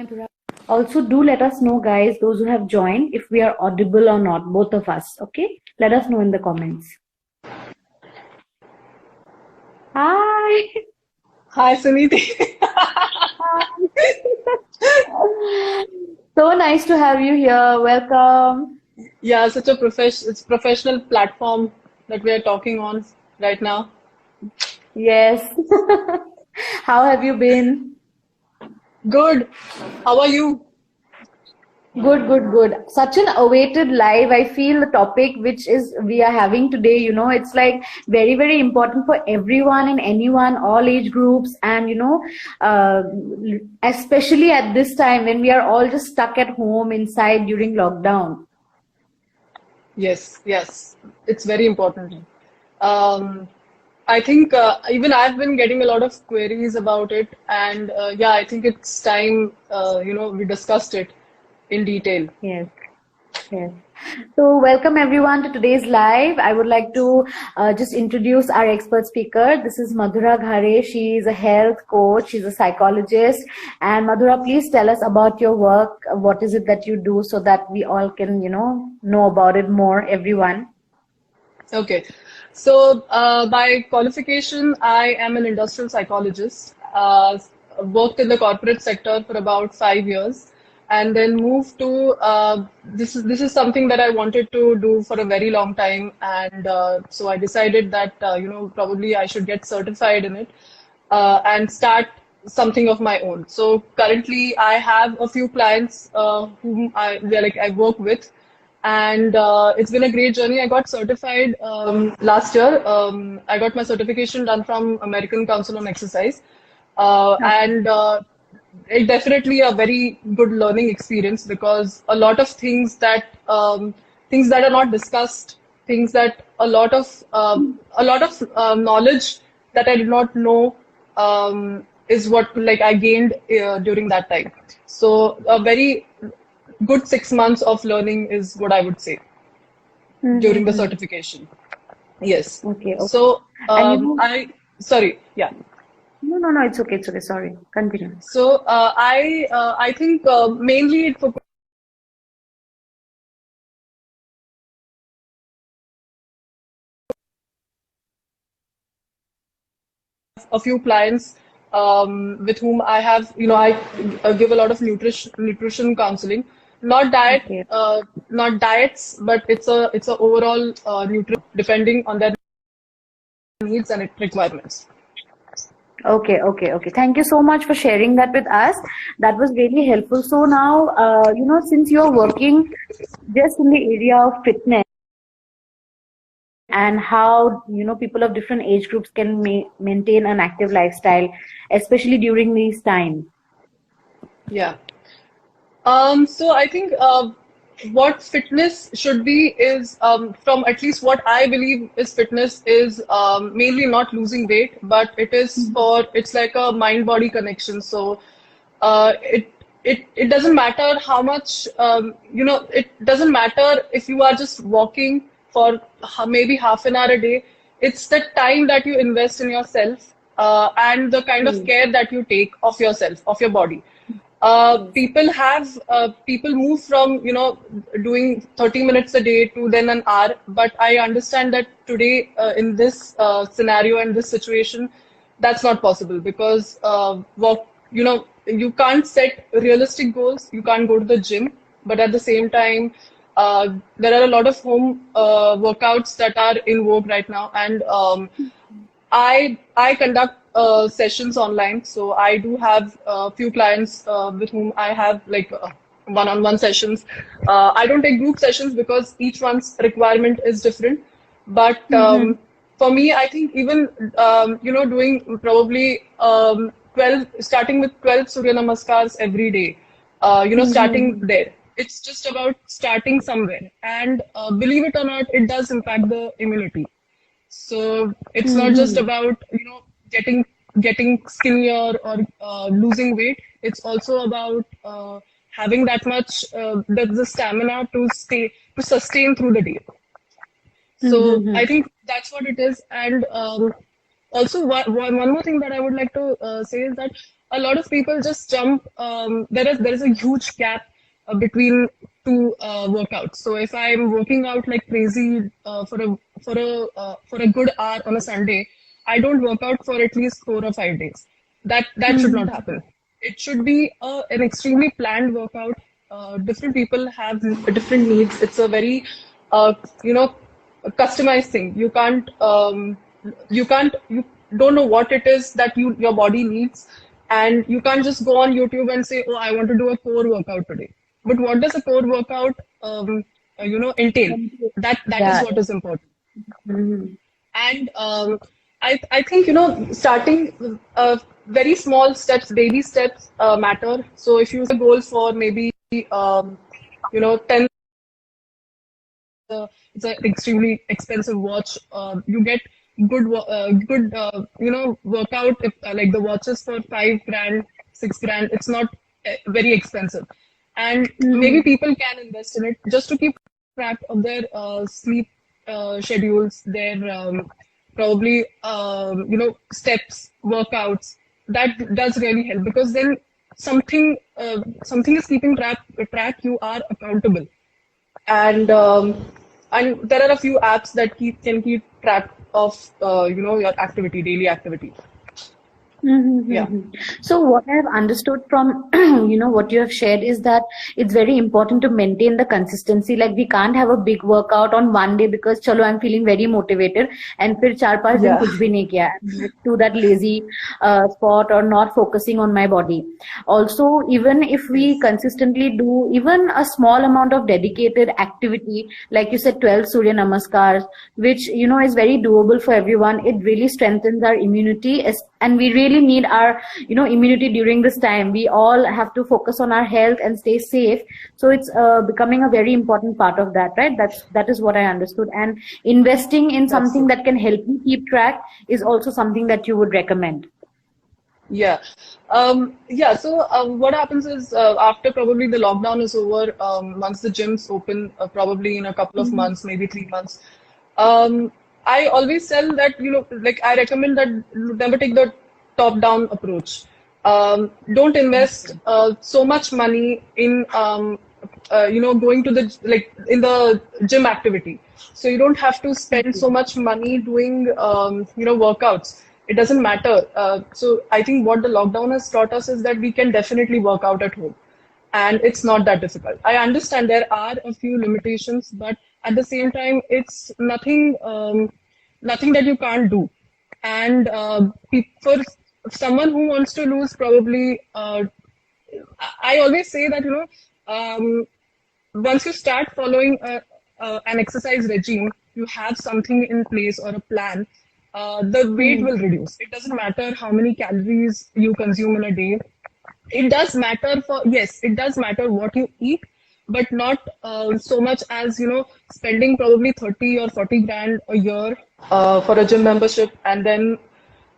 Anurag. Also, do let us know, guys, those who have joined, if we are audible or not, both of us. Okay? Let us know in the comments. Hi. Hi, Suniti. So nice to have you here. Welcome. Yeah, such a it's professional platform that we are talking on right now. Yes. How have you been? Good. How are you? Good, good, good. Such an awaited live. I feel the topic which is we are having today, it's like very, very important for everyone and anyone, all age groups, and uh, especially at this time when we are all just stuck at home inside during lockdown. Yes, yes. It's very important. Um, I think even I've been getting a lot of queries about it, and yeah, I think it's time, we discussed it in detail. Yes. Yes. So, welcome everyone to today's live. I would like to just introduce our expert speaker. This is Madhura Ghare. She is a health coach, she's a psychologist. And Madhura, please tell us about your work. What is it that you do so that we all can, know about it more, everyone? Okay. So, by qualification, I am an industrial psychologist. Worked in the corporate sector for about 5 years, and then moved to this is something that I wanted to do for a very long time, and so I decided that probably I should get certified in it and start something of my own. So currently, I have a few clients whom I work with, and it's been a great journey. I got certified last year. I got my certification done from American Council on Exercise, and it definitely a very good learning experience because a lot of things that are not discussed, things that a lot of knowledge that I did not know is what like I gained during that time. So a very good 6 months of learning is what I would say during the Mm-hmm. certification. Yes. Okay, okay. So And sorry, yeah. no, no, no, it's okay, it's okay. Sorry. Continue. So I think mainly it focused a few clients with whom I have, I give a lot of nutrition counseling, not Okay. not diets, but it's a overall nutrition depending on their needs and requirements. Okay, okay, okay. Thank you so much for sharing that with us. That was really helpful. So now, since you're working just in the area of fitness and how, people of different age groups can maintain an active lifestyle, especially during these times. Yeah. So I think what fitness should be is, from at least what I believe is fitness is mainly not losing weight, but it's like a mind-body connection. So it doesn't matter how much, it doesn't matter if you are just walking for maybe half an hour a day. It's the time that you invest in yourself and the kind of Mm. care that you take of yourself, of your body. Yes. People move from doing 30 minutes a day to then an hour, but I understand that today in this scenario and this situation that's not possible because you can't set realistic goals, you can't go to the gym, but at the same time there are a lot of home workouts that are in vogue right now, and I conduct sessions online, so I do have a few clients with whom I have like one-on-one sessions. I don't take group sessions because each one's requirement is different. But Mm-hmm. for me, I think even doing probably 12, starting with 12 Surya Namaskars every day. Starting Mm-hmm. there. It's just about starting somewhere, and believe it or not, it does impact the immunity. So it's not just Mm-hmm. about getting skinnier or losing weight. It's also about having that much the stamina to sustain through the day. So Mm-hmm. I think that's what it is. And Also, one more thing that I would like to say is that a lot of people just jump. There is a huge gap between two workouts. So if I'm working out like crazy for a good hour on a Sunday, I don't work out for at least 4 or 5 days. That should not Mhm. happen. It should be an extremely planned workout. Different people have different needs. It's a very uh, you know customized thing. You don't know what it is that your body needs, and you can't just go on YouTube and say, oh, I want to do a core workout today. But what does a core workout entail? That is Yeah. what is important. Mhm. And I think starting very small steps, baby steps matter. So if you set a goal for maybe 10, it's an extremely expensive watch. You get good workout if like the watches for 5 grand, 6 grand. It's not very expensive, and maybe Mhm. people can invest in it just to keep track of their sleep schedules, their probably steps, workouts. That does really help because then something is keeping track. You are accountable, and there are a few apps that can keep track of your daily activity. Yeah. Mm-hmm. So what I have understood from what you have shared is that it's very important to maintain the consistency. Like we can't have a big workout on one day because chalo I'm feeling very motivated and फिर 4-5 दिन Yeah. कुछ भी नहीं किया and back to that lazy spot or not focusing on my body. Also, even if we Yes. consistently do even a small amount of dedicated activity, like you said, 12 Surya Namaskars, which is very doable for everyone. It really strengthens our immunity, and we really need our immunity during this time. We all have to focus on our health and stay safe. So it's becoming a very important part of that, right? That is what I understood. And investing in That's something true. that can help you keep track is also something that you would recommend. Yeah. Yeah. So what happens is after probably the lockdown is over, once the gyms open, probably in a couple of months, maybe 3 months, um, I always tell that, like I recommend that never take the top-down approach. Don't invest so much money in going to the like in the gym activity. So you don't have to spend so much money doing workouts. It doesn't matter. So I think what the lockdown has taught us is that we can definitely work out at home, and it's not that difficult. I understand there are a few limitations, but at the same time, it's nothing that you can't do. And for someone who wants to lose, probably I always say that once you start following an exercise regime, you have something in place or a plan, the weight will reduce. It doesn't matter how many calories you consume in a day. It does matter what you eat, but not so much as, spending probably 30 or 40 grand a year for a gym membership and then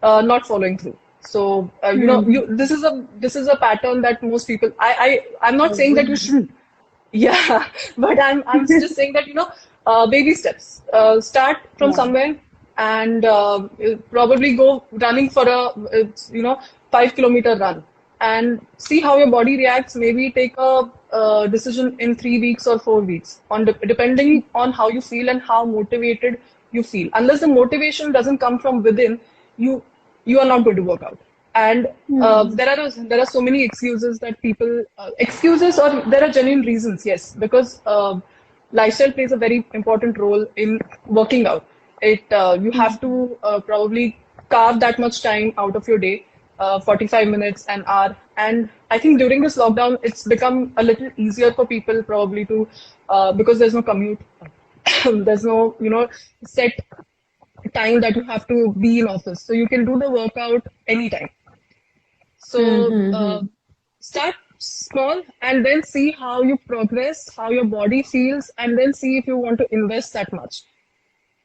not following through. So this is a pattern that most people. I'm not saying that you shouldn't. Yeah, but I'm just saying that baby steps. Start from Yeah. somewhere and probably go running for a 5 kilometer run and see how your body reacts. Maybe take a decision in 3 weeks or 4 weeks on depending on how you feel and how motivated you feel. Unless the motivation doesn't come from within, you you are not going to work out. And there are so many excuses that people excuses, or there are genuine reasons. Yes, because lifestyle plays a very important role in working out. It You have to probably carve that much time out of your day, 45 minutes, an hour. And I think during this lockdown, it's become a little easier for people probably to because there's no commute, there's no set time that you have to be in office, so you can do the workout anytime. So Mm-hmm. start small and then see how you progress, how your body feels, and then see if you want to invest that much.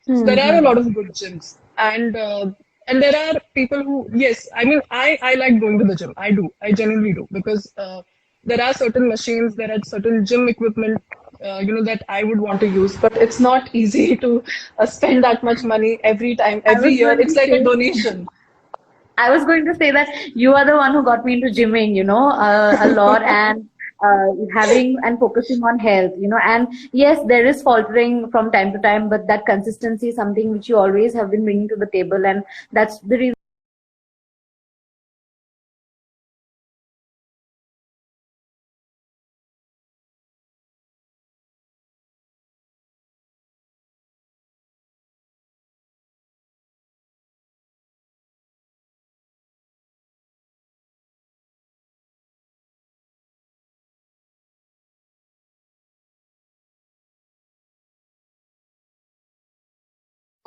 So there are a lot Mm-hmm. of good gyms, and there are people who, yes, I mean, I like going to the gym. I do, I genuinely do, because there are certain machines, there are certain gym equipment that I would want to use. But it's not easy to spend that much money every time, I every was year. going It's to like a say, donation. I was going to say that you are the one who got me into gymming, a lot, and having and focusing on health, and yes, there is faltering from time to time, but that consistency is something which you always have been bringing to the table, and that's the reason.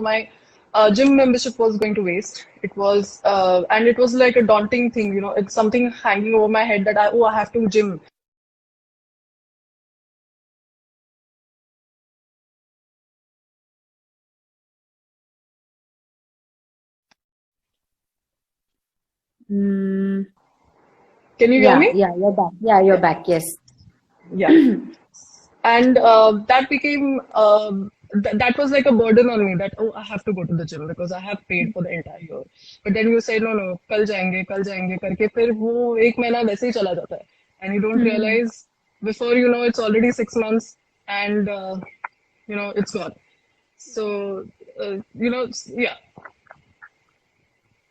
My gym membership was going to waste. It was, and it was like a daunting thing. It's something hanging over my head that I have to gym. Mm, Can you hear yeah, me? yeah, you're back. Yeah, you're Yeah, back. Yes. yeah. And that became that was like a burden on me that I have to go to the gym because I have paid for the entire year. But then you say no, कल जाएंगे करके फिर वो एक महीना वैसे ही चला जाता है, and you don't Mhm. realize before you know it's already 6 months, and it's gone. So yeah.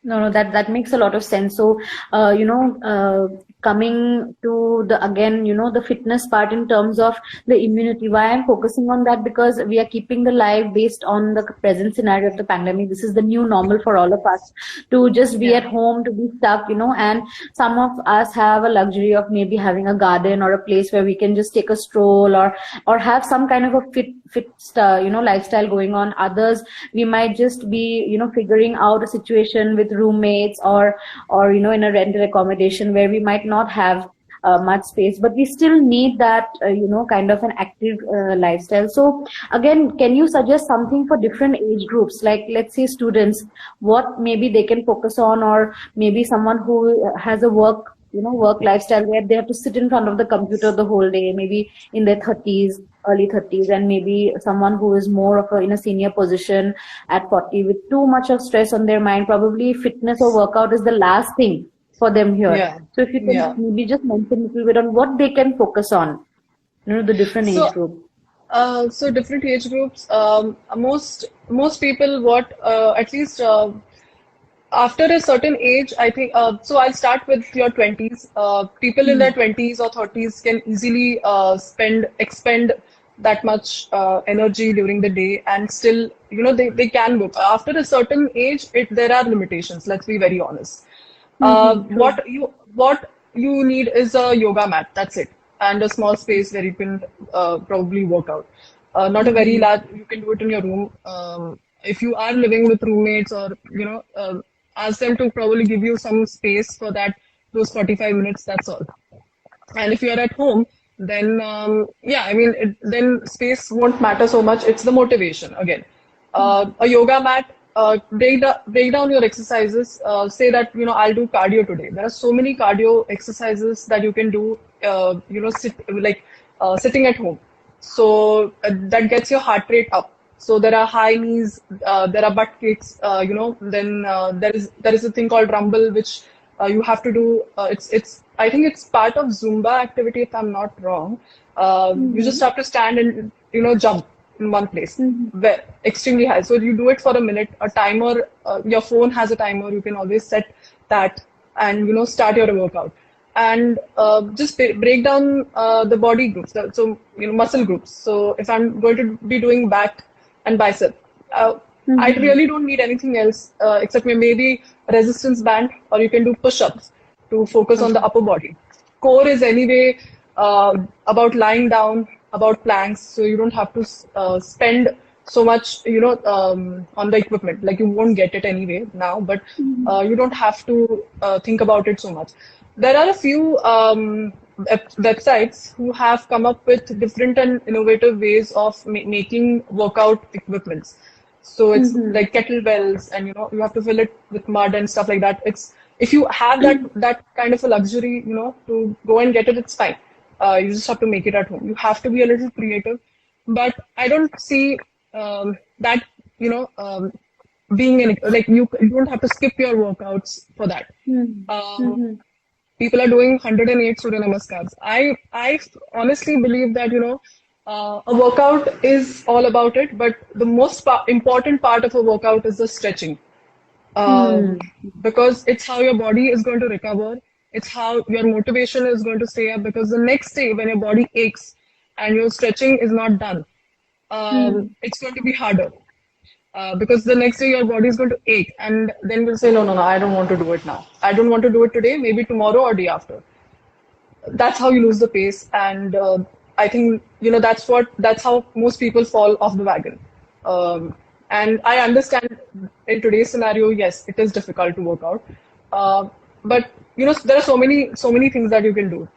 No, no, that makes a lot of sense. So, coming to the again, the fitness part in terms of the immunity. Why I'm focusing on that, because we are keeping the life based on the present scenario of the pandemic. This is the new normal for all of us to just be Yeah. at home, to be stuck, and some of us have a luxury of maybe having a garden or a place where we can just take a stroll, or have some kind of a lifestyle going on. Others, we might just be figuring out a situation with roommates, or in a rental accommodation where we might not have much space, but we still need that kind of an active lifestyle. So again, can you suggest something for different age groups, like let's say students, what maybe they can focus on, or maybe someone who has a work lifestyle where they have to sit in front of the computer the whole day, maybe in their 30s, early 30s, and maybe someone who is more of in a senior position at 40 with too much of stress on their mind. Probably fitness or workout is the last thing for them here. Yeah. So if you can Yeah. maybe just mention a little bit on what they can focus on, the different age So group. so different age groups. Most people, what at least after a certain age, I think. So I'll start with your 20s. People in their Hmm. 20s or 30s can easily expend that much energy during the day, and still, they can work. After a certain age, there are limitations. Let's be very honest. True. What you need is a yoga mat. That's it, and a small space where you can probably work out. Not a very Hmm. large. You can do it in your room. If you are living with roommates, or ask them to probably give you some space for that, those 45 minutes. That's all. And if you are at home, then yeah, I mean, then space won't matter so much. It's the motivation again. A yoga mat, break down your exercises. Say that, I'll do cardio today. There are so many cardio exercises that you can do, sitting at home. So that gets your heart rate up. So there are high knees, there are butt kicks, then there is a thing called rumble, which you have to do. It's I think it's part of Zumba activity, if I'm not wrong. You just Hmm. have to stand and jump in one place, Hmm. extremely high. So you do it for a minute. A timer, your phone has a timer. You can always set that, and start your workout. And just break down the body groups, so muscle groups. So if I'm going to be doing back and bicep, I Hmm. really don't need anything else except maybe a resistance band, or you can do push-ups to focus on the Okay. upper body. Core is anyway about lying down, about planks, so you don't have to spend so much, on the equipment. Like, you won't get it anyway now, but Hmm. you don't have to think about it so much. There are a few websites who have come up with different and innovative ways of making workout equipments. So it's Hmm. like kettlebells, and you have to fill it with mud and stuff like that. It's If you have that kind of a luxury, to go and get it, it's fine. You just have to make it at home. You have to be a little creative, but I don't see that being like you don't have to skip your workouts for that. Hmm. Um, Hmm. People are doing 108 Surya Namaskars. I honestly believe that a workout is all about it, but the most important part of a workout is the stretching. Hmm. Because it's how your body is going to recover. It's how your motivation is going to stay up, because the next day when your body aches and your stretching is not done, Hmm. it's going to be harder. Because the next day your body is going to ache, and then you'll say, no, no, no, I don't want to do it now. I don't want to do it today, maybe tomorrow or day after. That's how you lose the pace, and I think that's how most people fall off the wagon. And I understand in today's scenario, yes, it is difficult to work out, uh, but there are so many things that you can do,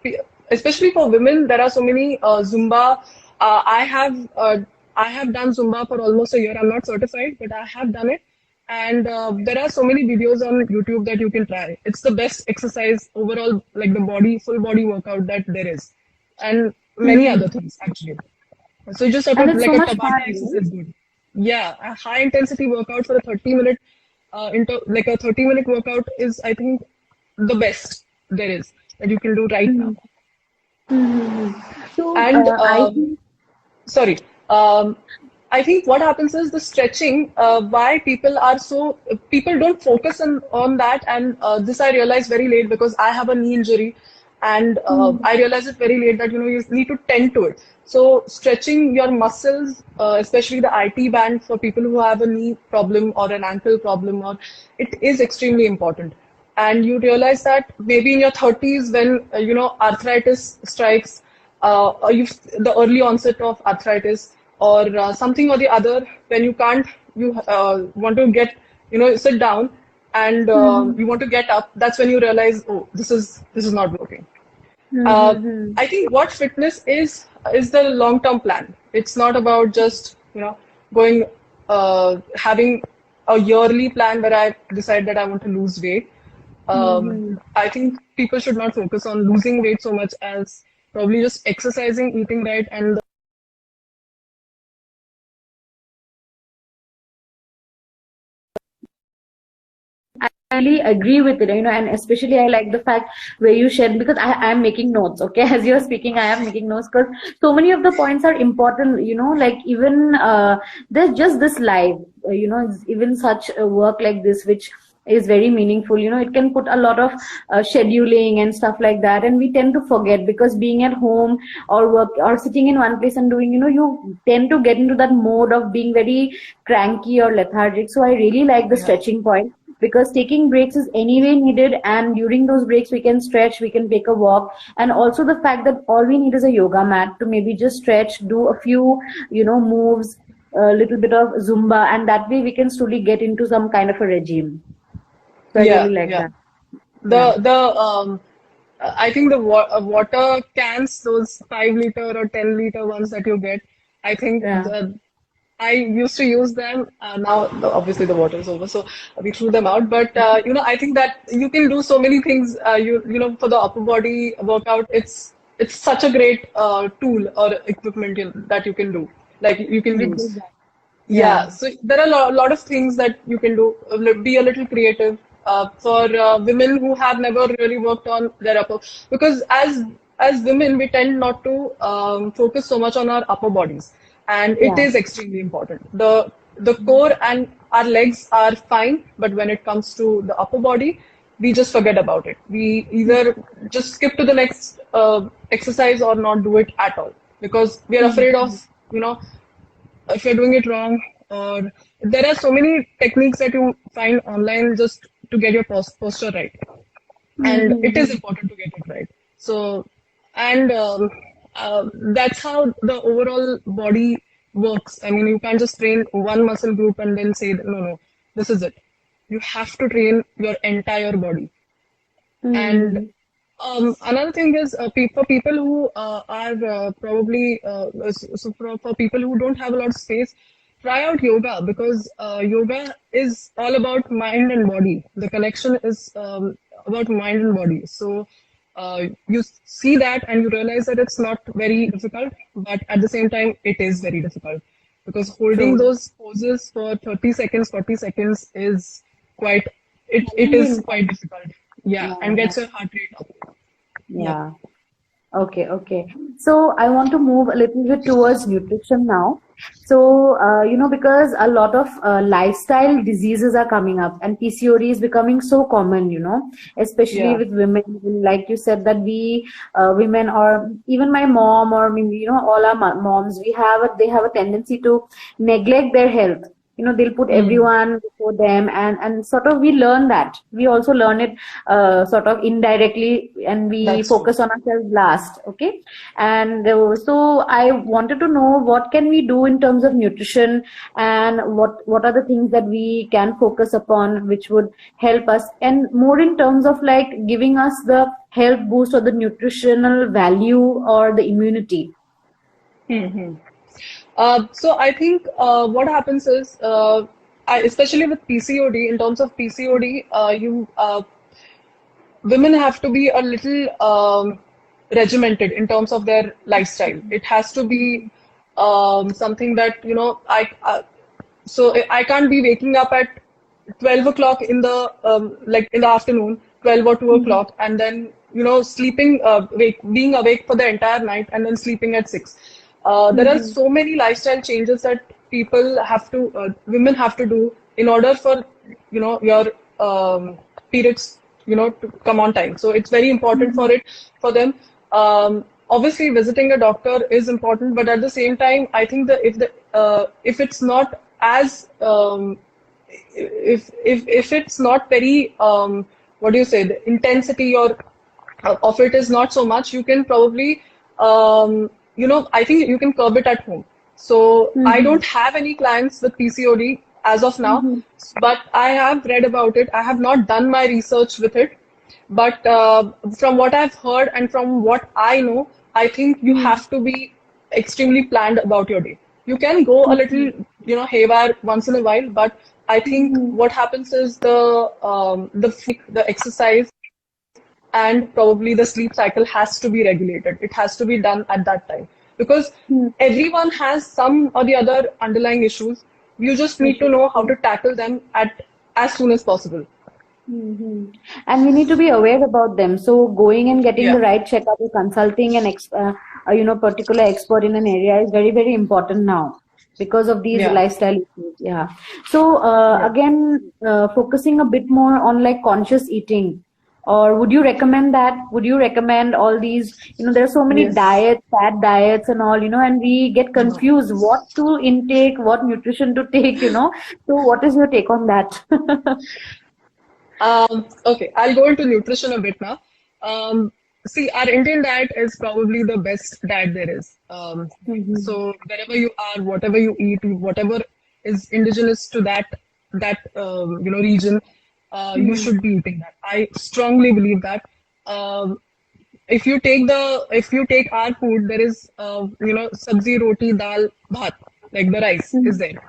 especially for women. There are so many Zumba. Uh, i have uh, i have done Zumba for almost a year. I'm not certified, but I have done it, and there are so many videos on YouTube that you can try. It's the best exercise overall, like the full body workout that there is, and many Hmm. other things actually. So you just have to, And it's like so a much Tabata fun, right? exercise, good. Yeah, a high intensity workout for a 30-minute, like a 30-minute workout is, I think, the best there is that you can do right now. Hmm. Hmm. So And I think. sorry. Um, I think what happens is the stretching. Why people don't focus on that, and this I realized very late because I have a knee injury, and Hmm. I realized it very late that you need to tend to it. So stretching your muscles, especially the IT band for people who have a knee problem or an ankle problem, or it is extremely important. And you realize that maybe in your 30s, when arthritis strikes, or the early onset of arthritis, or something or the other, when you can't, you want to sit down, and Hmm. you want to get up. That's when you realize, oh, this is not working. Hmm. uh, Hmm. I think what fitness is the long term plan. It's not about just going having a yearly plan where I decide that I want to lose weight. Hmm. I think people should not focus on losing weight so much as probably just exercising, eating right, and I really agree with it, and especially I like the fact where you shared, because I am making notes, okay? As you're speaking, I am making notes because so many of the points are important, like even there's just this live, even such a work like this, which is very meaningful, it can put a lot of scheduling and stuff like that, and we tend to forget because being at home or work or sitting in one place and doing, you tend to get into that mode of being very cranky or lethargic. So I really like the yeah, stretching point, because taking breaks is anyway needed, and during those breaks we can stretch, we can take a walk, and also the fact that all we need is a yoga mat to maybe just stretch, do a few moves, a little bit of Zumba, and that way we can slowly get into some kind of a regime. So I yeah, really like yeah. that. Yeah. The I think the water cans, those 5 liter or 10 liter ones that you get, I think Yeah. I used to use them. Now, obviously, the water is over, so we threw them out. But I think that you can do so many things. For the upper body workout, it's such a great tool or equipment that you can do. Like you can With use. this. Yeah, Yeah. so there are a lot of things that you can do. Be a little creative. For women who have never really worked on their upper, because as women we tend not to focus so much on our upper bodies, and it Yeah. is extremely important. The core and our legs are fine, but when it comes to the upper body, we just forget about it. We either just skip to the next exercise or not do it at all because we are afraid of you know if you're doing it wrong, or there are so many techniques that you find online just to get your posture right, and it is Mm-hmm. important to get it right. So, and that's how the overall body works. I mean, you can't just train one muscle group and then say no, no, this is it. You have to train your entire body. And Mm-hmm. another thing is for people who are probably so for people who don't have a lot of space, try out yoga, because yoga is all about mind and body. The connection is about mind and body. So you see that and you realize that it's not very difficult, but at the same time, it is very difficult because holding True. those poses for 30 seconds, 40 seconds is quite, it Really is quite intense. difficult. Yeah, Yeah, and yeah, gets your heart rate up. Yep. yeah. Okay, okay. So I want to move a little bit towards nutrition now. So, because a lot of lifestyle diseases are coming up and PCOD is becoming so common, especially Yeah. with women. Like you said that we, women or even my mom or, maybe, all our moms, they have a tendency to neglect their health. They'll put Hmm. everyone before them, and sort of we learn that. We also learn it sort of indirectly, and we That's true. focus on ourselves last. Okay. And so I wanted to know what can we do in terms of nutrition, and what are the things that we can focus upon which would help us, and more in terms of like giving us the health boost or the nutritional value or the immunity. Hmm. So I think what happens is, especially with PCOD, in terms of PCOD, you women have to be a little regimented in terms of their lifestyle. It has to be something that so I can't be waking up at 12 o'clock in the like in the afternoon, 12 or 2 Mhm. o'clock, and then sleeping being awake for the entire night and then sleeping at 6. There are Mhm. so many lifestyle changes that women have to do in order for your periods to come on time. So it's very important Mhm. for them. Obviously, visiting a doctor is important, but at the same time, I think that if it's not as if it's not very what do you say, the intensity or of it is not so much, you can probably I think you can curb it at home. So I Mhm. don't have any clients with PCOD as of now, Mhm. but I have read about it. I have not done my research with it, but from what I've heard and from what I know, I think you Mhm. have to be extremely planned about your day. You can go a little, Mhm. haywire once in a while, but I think Mhm. what happens is the exercise and probably the sleep cycle has to be regulated. It has to be done at that time because Mhm. everyone has some or the other underlying issues. You just need to Issues. know how to tackle them at as soon as possible. Mm-hmm. And we need to be aware about them. So going and getting Yeah, the right checkup or consulting particular expert in an area is very, very important now because of these yeah, lifestyle issues. Yeah. So yeah. again, focusing a bit more on like conscious eating, or would you recommend that? Would you recommend all these? There are so many Yes. diets, fad diets, and all. And we get Mhm. confused what to intake, what nutrition to take. So what is your take on that? Okay, I'll go into nutrition a bit now. Um, See, our Indian diet is probably the best diet there is. Mhm. So wherever you are, whatever you eat, whatever is indigenous to that region, you Mhm. should be eating that. I strongly believe that. Um, if you take our food, there is sabzi, roti, dal, bhat, like the rice is Mhm. there,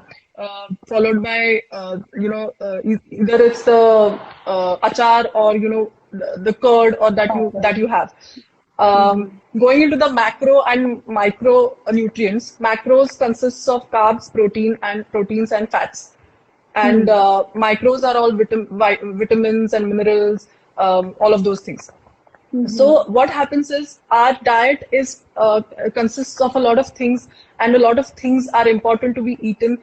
followed by either it's the achar or the curd or that you have. Mhm. Going into the macro and micro nutrients, macros consists of carbs, proteins and fats, and Mhm. micros are all vitamins and minerals, all of those things. Mhm. So what happens is our diet is consists of a lot of things, and a lot of things are important to be eaten.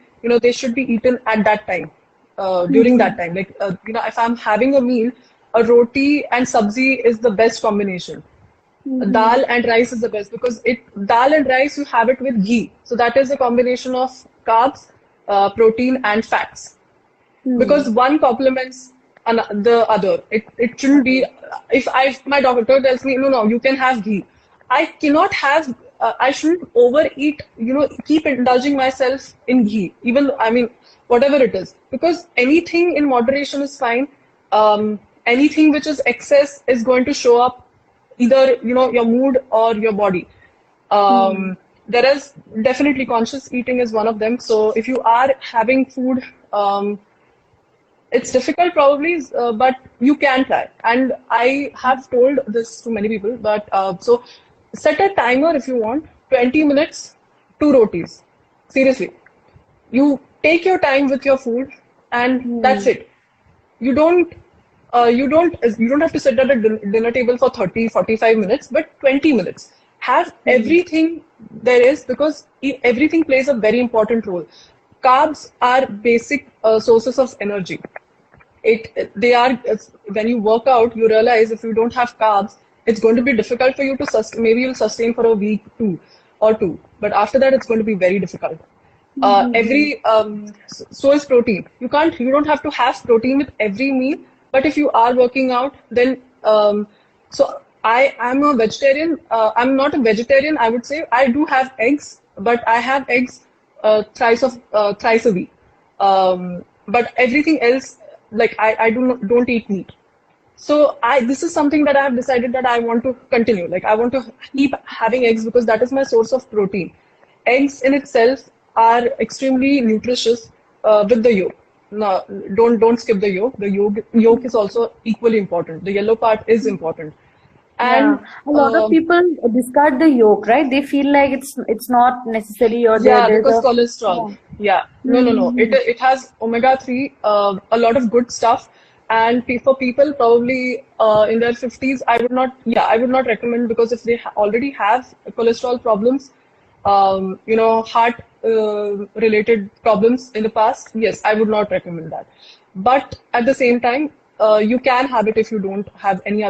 They should be eaten at that time, during that Mhm. time. Like if I'm having a meal, a roti and sabzi is the best combination. Mhm. Dal and rice is the best because dal and rice you have it with ghee. So that is a combination of carbs, protein, and fats because Mhm. one complements the other. It shouldn't be. Okay. If my doctor tells me no, you can have ghee, I cannot have. I shouldn't overeat. Keep indulging myself in ghee, even I mean whatever it is, because anything in moderation is fine. Anything which is excess is going to show up either your mood or your body. Mhm. There is definitely conscious eating is one of them. So if you are having food, It's difficult probably, but you can try. And I have told this to many people, but so set a timer if you want, 20 minutes, two rotis. Seriously. You take your time with your food, and that's it. You don't you don't have to sit at a dinner table for 30, 45 minutes, but 20 minutes. Have everything there is, because everything plays a very important role. Carbs are basic sources of energy. They are, when you work out, you realize if you don't have carbs, it's going to be difficult for you to sustain. Maybe you'll sustain for a week two, but after that it's going to be very difficult. So is protein. You don't have to have protein with every meal, but if you are working out, then so I am a vegetarian. I'm not a vegetarian, I would say. I do have eggs, but I have eggs thrice a week. But everything else, like I don't eat meat. So this is something that I have decided that I want to continue. Like I want to keep having eggs because that is my source of protein. Eggs in itself are extremely nutritious with the yolk. No, don't skip the yolk. The yolk is also equally important. The yellow part is important. Yeah, And a lot of people discard the yolk, right? They feel like it's not necessary, or yeah, there's because a cholesterol. Yeah, no. It has omega-3, a lot of good stuff. And for people probably in their 50s, I would not recommend, because if they already have cholesterol problems, heart related problems in the past, yes, I would not recommend that. But at the same time, you can have it if you don't have any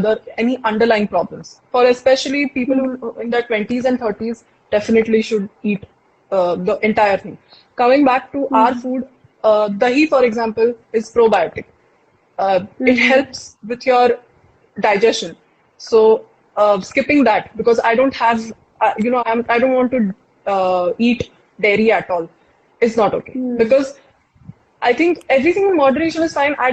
underlying problems. For especially people who in their 20s and 30s, definitely should eat the entire thing. Coming back to our food, dahi, for example, is probiotic. It helps with your digestion. So skipping that, because I don't have, I don't want to eat dairy at all, is not okay. Because I think everything in moderation is fine. I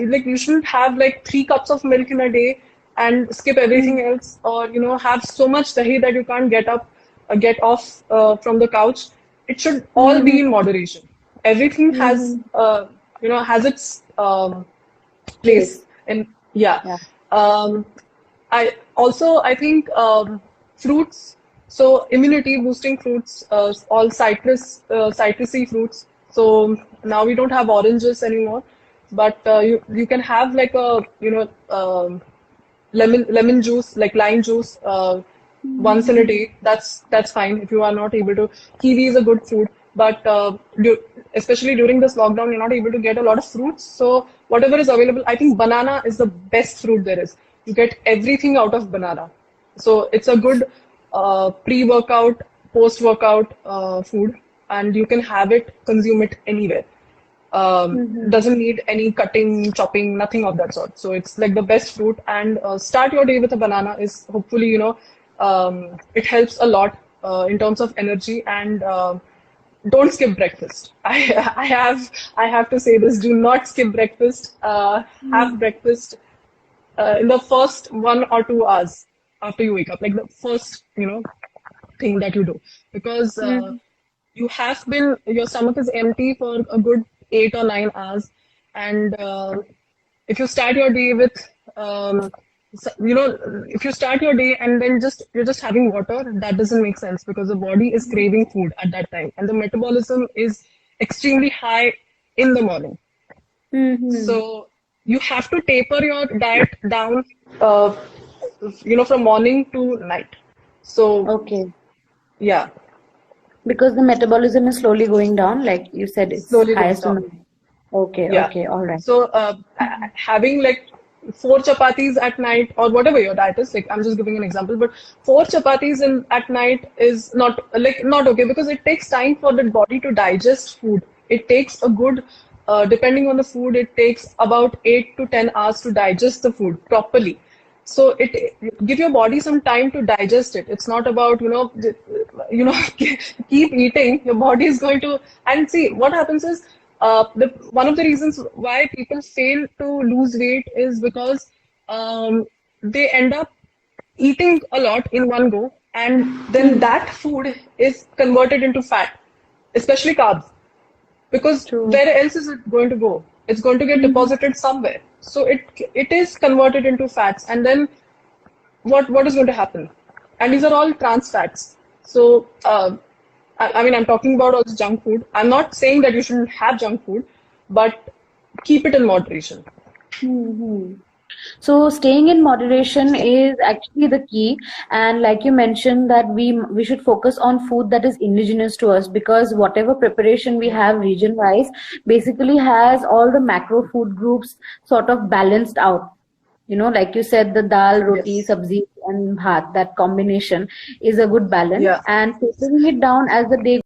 like, you shouldn't have like 3 cups of milk in a day and skip everything else, or have so much dahi that you can't get off from the couch. It should all be in moderation. Everything has its place. place. And yeah, Yeah. um, I think fruits. So immunity boosting fruits, all citrusy fruits. So now we don't have oranges anymore, but you can have like a lemon juice, like lime juice, once in a day. That's fine if you are not able to. Kiwi is a good fruit, but especially during this lockdown, you're not able to get a lot of fruits. So whatever is available, I think banana is the best fruit there is. You get everything out of banana. So it's a good pre-workout, post-workout food, and you can have it, consume it anywhere. Doesn't need any cutting, chopping, nothing of that sort. So it's like the best fruit. And start your day with a banana is hopefully, it helps a lot in terms of energy. And don't skip breakfast. I have to say this: do not skip breakfast. Have breakfast in the first 1 or 2 hours after you wake up, like the first thing that you do, because your stomach is empty for a good 8 or 9 hours. And if you start your day with if you start your day and then you're just having water, that doesn't make sense, because the body is craving food at that time, and the metabolism is extremely high in the morning. So you have to taper your diet down, from morning to night. So Okay. yeah, Because the metabolism is slowly going down, like you said, it's slowly going highest in down. the. Okay, Yeah. okay, all right. So having like 4 chapatis at night, or whatever your diet is, like I'm just giving an example, but 4 chapatis at night is not okay, because it takes time for the body to digest food. It takes a good, depending on the food, it takes about 8 to 10 hours to digest the food properly. So give your body some time to digest it. It's not about keep eating. Your body is going to, and see what happens is, one of the reasons why people fail to lose weight is because they end up eating a lot in one go, and then that food is converted into fat, especially carbs, because True. where else is it going to go? It's going to get deposited somewhere. So it is converted into fats, and then what is going to happen? And these are all trans fats. So I mean, I'm talking about also junk food. I'm not saying that you shouldn't have junk food, but keep it in moderation. Hmm. So staying in moderation is actually the key, and like you mentioned that we should focus on food that is indigenous to us, because whatever preparation we have region wise basically has all the macro food groups sort of balanced out. You know, like you said, the dal, roti, Yes. sabzi, and bhat, that combination is a good balance, Yeah. and tapering it down as the day.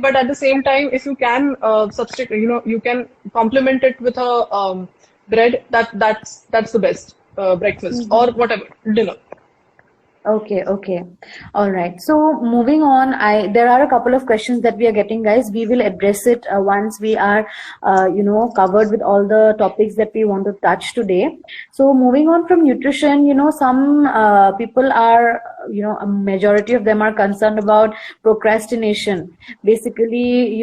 But at the same time, if you can substitute, you can complement it with a bread. That's the best breakfast or whatever dinner. Okay, okay. All right. So moving on, there are a couple of questions that we are getting, guys. We will address it once we are, covered with all the topics that we want to touch today. So moving on from nutrition, some people are, a majority of them are concerned about procrastination. Basically,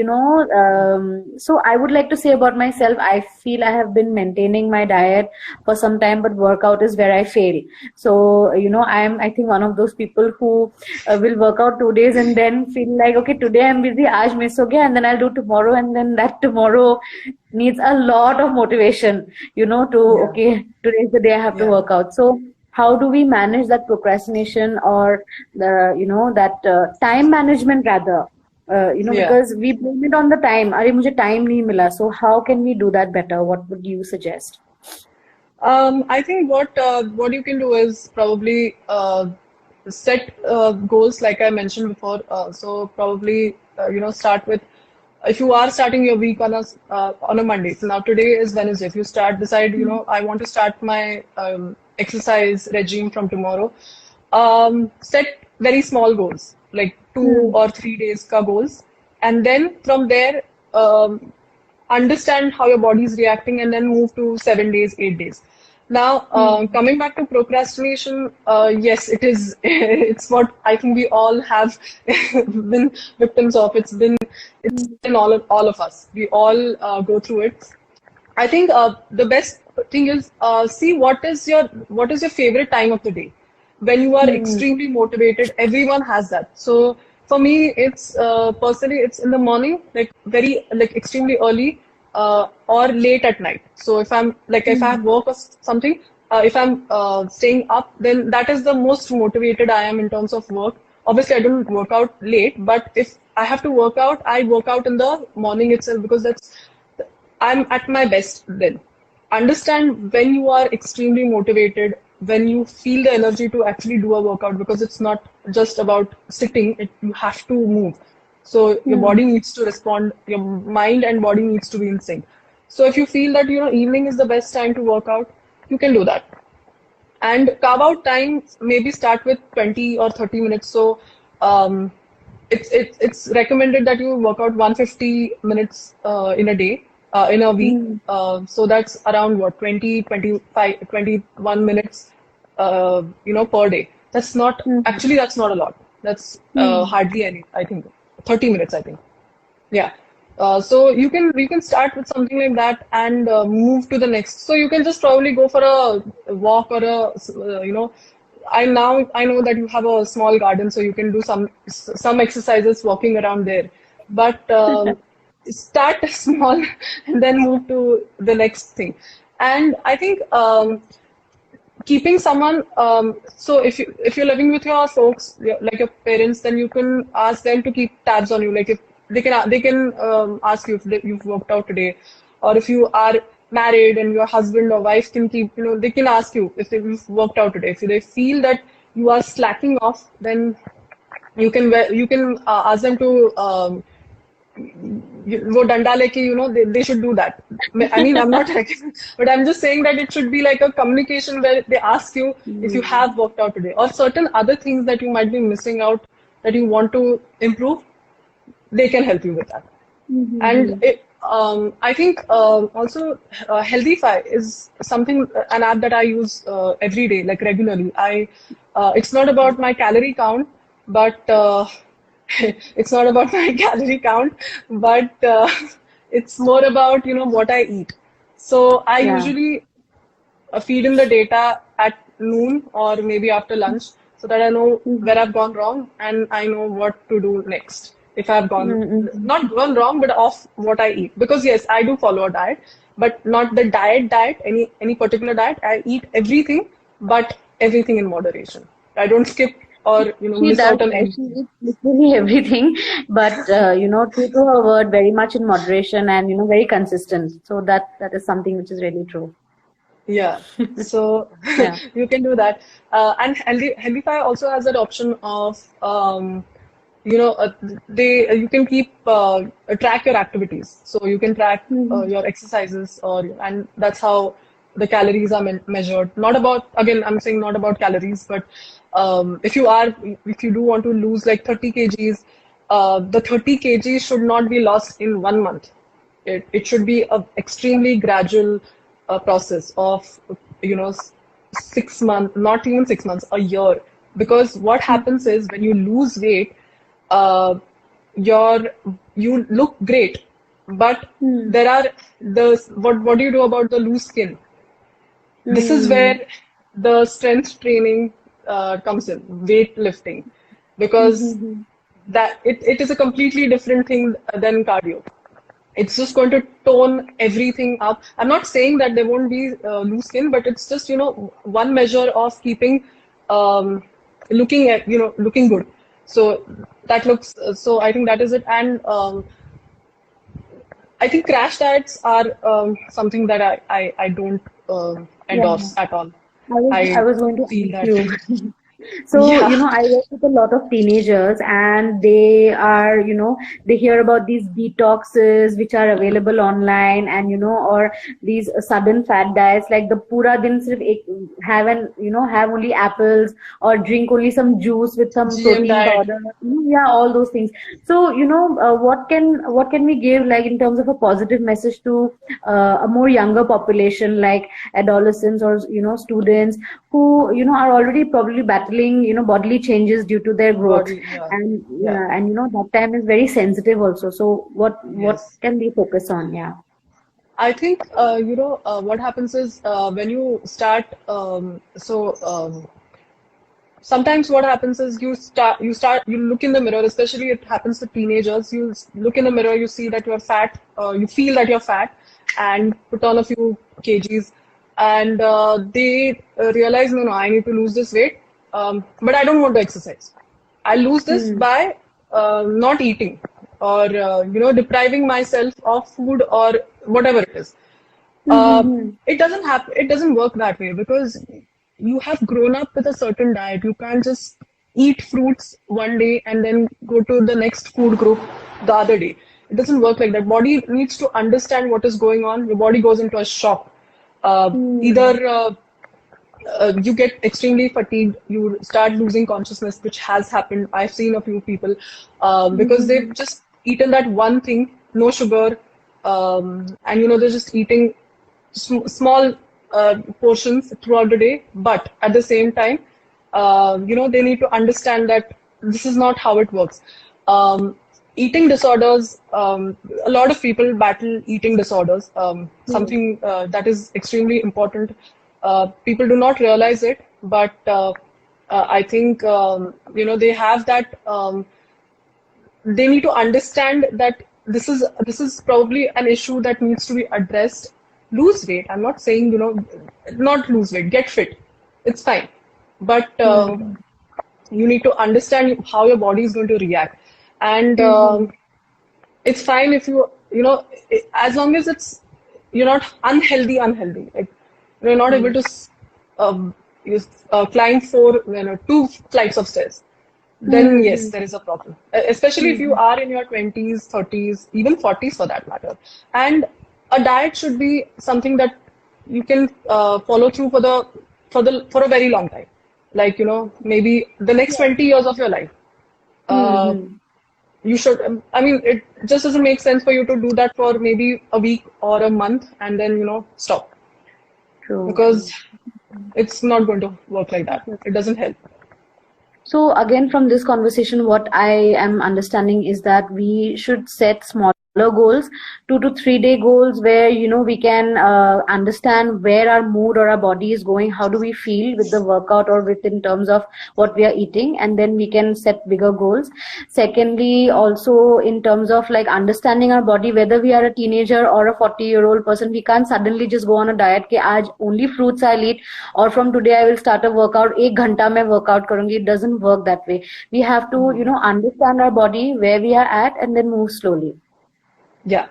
so I would like to say about myself, I feel I have been maintaining my diet for some time, but workout is where I fail. So, I think one of those people who will work out 2 days and then feel like, okay, today I'm busy, aaj miss ho gaya, and then I'll do tomorrow, and then that tomorrow needs a lot of motivation, Yeah. okay, today's the day I have to Yeah. work out. So, how do we manage that procrastination, or that time management rather? Yeah. Because we blame it on the time. Are mujhe time nahi mila. So how can we do that better? What would you suggest? I think what you can do is probably set goals like I mentioned before. So probably start with, if you are starting your week on a Monday. So now today is Wednesday. If you decide I want to start my exercise regime from tomorrow. Set very small goals, like 2 or 3 days ka goals, and then from there. Understand how your body is reacting, and then move to 7 days, 8 days. Now, coming back to procrastination, yes, it is. It's what I think we all have been victims of. It's in all of us. We all go through it. I think the best thing is see what is your favorite time of the day when you are Hmm. extremely motivated. Everyone has that. So for me, it's personally it's in the morning, like very like extremely early, or late at night. So if I have work or something, if I'm staying up, then that is the most motivated I am in terms of work. Obviously, I don't work out late, but if I have to work out, I work out in the morning itself because I'm at my best then. Understand when you are extremely motivated, when you feel the energy to actually do a workout, because it's not just about sitting, you have to move. So your body needs to respond, your mind and body needs to be in sync. So if you feel that evening is the best time to work out, you can do that. And carve out time, maybe start with 20 or 30 minutes. So um, it's recommended that you work out 150 minutes in a day, in a week. Hmm. So that's around what, 20, 25, 21 minutes, per day. Hmm. That's not a lot. That's Hmm. hardly any, I think. 30 minutes, I think. Yeah. So you can start with something like that and move to the next. So you can just probably go for a walk or I know that you have a small garden, so you can do some exercises walking around there. But start small and then move to the next thing. And I think keeping someone, so if you're living with your folks, like your parents, then you can ask them to keep tabs on you. Like if they can ask you if you've worked out today, or if you are married and your husband or wife can keep, they can ask you if you've worked out today. If they feel that you are slacking off, then you can ask them to वो डंडा लेके, they should do that. I mean, I'm not but I'm just saying that it should be like a communication where they ask you if you Mm-hmm. have worked out today, or certain other things that you might be missing out that you want to improve. They can help you with that. And Mm-hmm. I think also Healthify is something, an app that I use every day, like regularly. It's not about my calorie count, but it's not about my calorie count, but it's more about what I eat. So I Yeah. usually feed in the data at noon or maybe after lunch, so that I know where I've gone wrong and I know what to do next. If I've gone, Mm-hmm. not gone wrong, but off what I eat. Because yes, I do follow a diet, but not the diet, any particular diet. I eat everything, but everything in moderation. I don't skip or She miss does, out on right? She anything. eats literally everything, but true to her word, very much in moderation and very consistent. So that is something which is really true. Yeah, so Yeah. you can do that. And Healthify also has that option of, you know, uh, you can keep track your activities. So you can track Mm-hmm. your exercises, and that's how the calories are measured. Not about, again, I'm saying not about calories, but if you do want to lose like 30 kgs, the 30 kgs should not be lost in 1 month. It should be a extremely gradual process of 6 months, not even 6 months, a year. Because what happens is when you lose weight, uh, your you look great, but Mm-hmm. there are the what do you do about the loose skin? This is Mm-hmm. where the strength training comes in, weightlifting, because Mm-hmm. it is a completely different thing than cardio. It's just going to tone everything up. I'm not saying that there won't be loose skin, but it's just one measure of keeping um, looking good. So that looks so. I think that is it. And I think crash diets are something that I don't Yeah. endorse at all. I I was going to feel ask that you. So, yeah. I work with a lot of teenagers and they are, they hear about these detoxes which are available online and, or these sudden fat diets like the pura din sirf have have only apples or drink only some juice with some GM protein diet. powder. Yeah, all those things. So, what can we give like in terms of a positive message to a more younger population like adolescents or, students who are already probably battling bodily changes due to their growth, Body, yeah. and Yeah. yeah, and that time is very sensitive also. So what Yes. can we focus on? Yeah. I think what happens is when you start sometimes what happens is you look in the mirror, especially it happens to teenagers. You look in the mirror, you see that you're fat, you feel that you're fat, and put on a few kgs, and they realize, no, I need to lose this weight, but I don't want to exercise. I lose this Hmm. by not eating, or depriving myself of food or whatever it is. uh, Mm-hmm. it doesn't happen. It doesn't work that way, because you have grown up with a certain diet. You can't just eat fruits one day and then go to the next food group the other day. It doesn't work like that. Body needs to understand what is going on. Your body goes into a shock. Hmm. Either you get extremely fatigued, you start losing consciousness, which has happened. I've seen a few people because they've Mm-hmm. just eaten that one thing, no sugar, and they're just eating small portions throughout the day. But at the same time, they need to understand that this is not how it works. Eating disorders, a lot of people battle eating disorders, something that is extremely important. People do not realize it, but I think they have that. They need to understand that this is probably an issue that needs to be addressed. Lose weight. I'm not saying not lose weight. Get fit. It's fine, but Hmm. you need to understand how your body is going to react, and Hmm. it's fine if as long as you're not unhealthy, like you're not able Hmm. to um, you, climb two flights of stairs. then yes, Hmm. there is a problem. Especially if you are in your 20s, 30s, even 40s for that matter. And a diet should be something that you can follow through for a very long time. Like, maybe the next 20 years of your life. Uh, Hmm. you should, I mean, it just doesn't make sense for you to do that for maybe a week or a month and then, stop. True. Because it's not going to work like that. It doesn't help. So again, from this conversation, what I am understanding is that we should set smaller goals, 2 to 3 day goals, where we can understand where our mood or our body is going, how do we feel with the workout or with in terms of what we are eating, and then we can set bigger goals. Secondly, also in terms of like understanding our body, whether we are a teenager or a 40-year-old person, we can't suddenly just go on a diet ke aaj only fruits I'll eat, or from today I will start a workout, ek ghanta mein workout karungi. It doesn't work that way. We have to understand our body, where we are at, and then move slowly. Yeah,